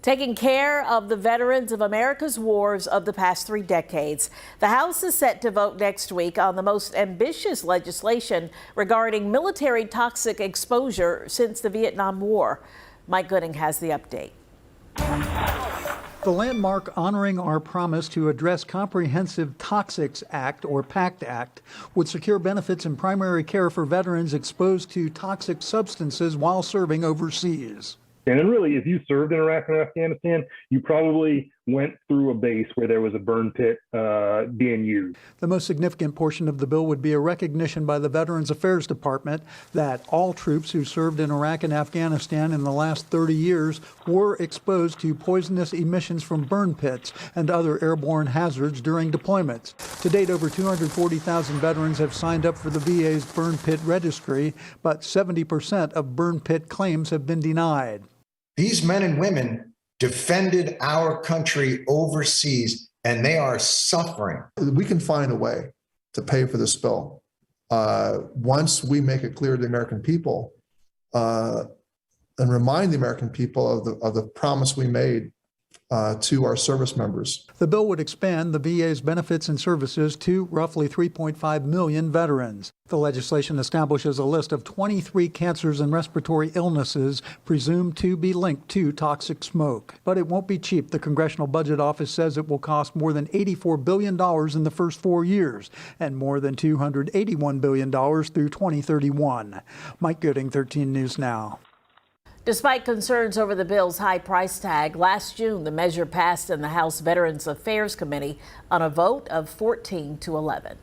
Taking care of the veterans of America's wars of the past 3 decades. The House is set to vote next week on the most ambitious legislation regarding military toxic exposure since the Vietnam War. Mike Gooding has the update. The landmark Honoring Our Promise to Address Comprehensive Toxics Act, or PACT Act, would secure benefits in primary care for veterans exposed to toxic substances while serving overseas. And really, if you served in Iraq and Afghanistan, you probably went through a base where there was a burn pit being used. The most significant portion of the bill would be a recognition by the Veterans Affairs Department that all troops who served in Iraq and Afghanistan in the last 30 years were exposed to poisonous emissions from burn pits and other airborne hazards during deployments. To date, over 240,000 veterans have signed up for the VA's burn pit registry, but 70% of burn pit claims have been denied. These men and women defended our country overseas, and they are suffering. We can find a way to pay for this bill once we make it clear to the American people and remind the American people of the promise we made to our service members. The bill would expand the VA's benefits and services to roughly 3.5 million veterans. The legislation establishes a list of 23 cancers and respiratory illnesses presumed to be linked to toxic smoke. But it won't be cheap. The Congressional Budget Office says it will cost more than $84 billion in the first 4 years and more than $281 billion through 2031. Mike Gooding, 13 News Now. Despite concerns over the bill's high price tag, last June the measure passed in the House Veterans Affairs Committee on a vote of 14 to 11.